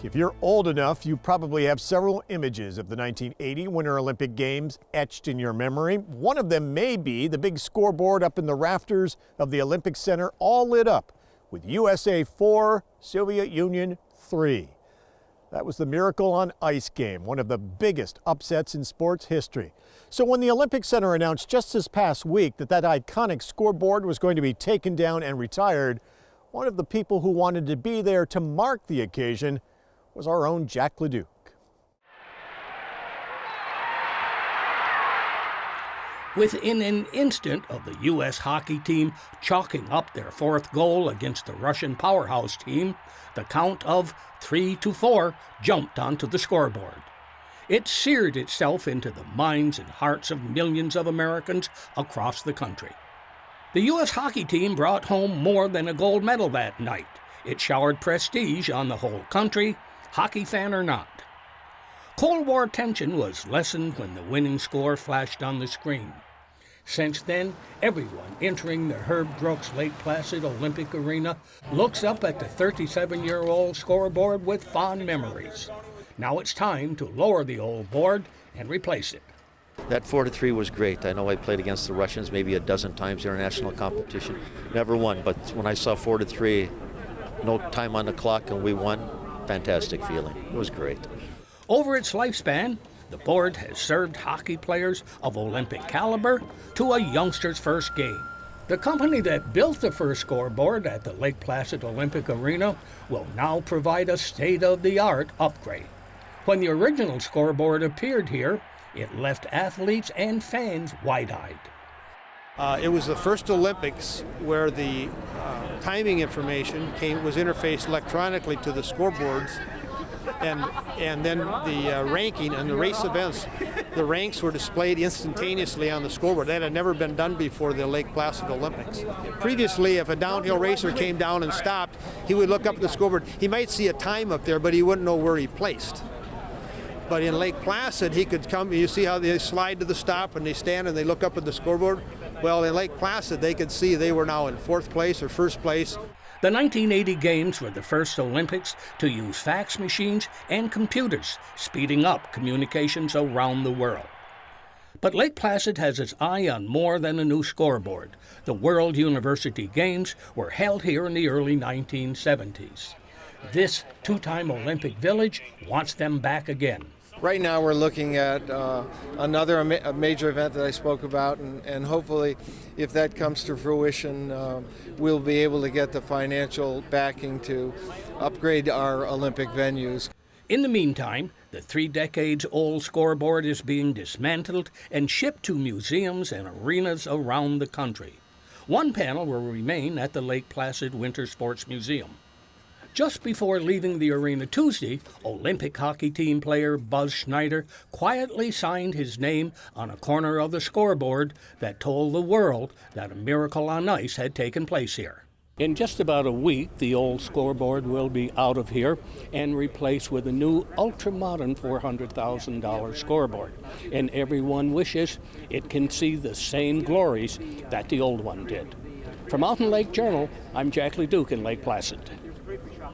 If you're old enough, you probably have several images of the 1980 Winter Olympic Games etched in your memory. One of them may be the big scoreboard up in the rafters of the Olympic Center, all lit up with USA 4, Soviet Union 3. That was the Miracle on Ice game, one of the biggest upsets in sports history. So when the Olympic Center announced just this past week that iconic scoreboard was going to be taken down and retired, one of the people who wanted to be there to mark the occasion was our own Jack LeDuc. Within an instant of the U.S. hockey team chalking up their fourth goal against the Russian powerhouse team, the count of 3-4 jumped onto the scoreboard. It seared itself into the minds and hearts of millions of Americans across the country. The U.S. hockey team brought home more than a gold medal that night. It showered prestige on the whole country, hockey fan or not. Cold War tension was lessened when the winning score flashed on the screen. Since then, everyone entering the Herb Brooks Lake Placid Olympic Arena looks up at the 37-year-old scoreboard with fond memories. Now it's time to lower the old board and replace it. That 4-3 was great. I know I played against the Russians maybe a dozen times in international competition. Never won, but when I saw 4-3, no time on the clock and we won, fantastic feeling. It was great. Over its lifespan, the board has served hockey players of Olympic caliber to a youngster's first game. The company that built the first scoreboard at the Lake Placid Olympic Arena will now provide a state-of-the-art upgrade. When the original scoreboard appeared here, it left athletes and fans wide-eyed. It was the first Olympics where the timing information was interfaced electronically to the scoreboards, and then the ranking and the race events, the ranks were displayed instantaneously on the scoreboard. That had never been done before the Lake Placid Olympics. Previously, if a downhill racer came down and stopped, he would look up at the scoreboard. He might see a time up there, but he wouldn't know where he placed. But in Lake Placid, he could come, you see how they slide to the stop and they stand and they look up at the scoreboard? Well, in Lake Placid, they could see they were now in fourth place or first place. The 1980 Games were the first Olympics to use fax machines and computers, speeding up communications around the world. But Lake Placid has its eye on more than a new scoreboard. The World University Games were held here in the early 1970s. This two-time Olympic village wants them back again. Right now we're looking at another major event that I spoke about, and hopefully if that comes to fruition, we'll be able to get the financial backing to upgrade our Olympic venues. In the meantime, the 3 decades-old scoreboard is being dismantled and shipped to museums and arenas around the country. One panel will remain at the Lake Placid Winter Sports Museum. Just before leaving the arena Tuesday, Olympic hockey team player Buzz Schneider quietly signed his name on a corner of the scoreboard that told the world that a miracle on ice had taken place here. In just about a week, the old scoreboard will be out of here and replaced with a new ultra-modern $400,000 scoreboard. And everyone wishes it can see the same glories that the old one did. For Mountain Lake Journal, I'm Jack LeDuc in Lake Placid.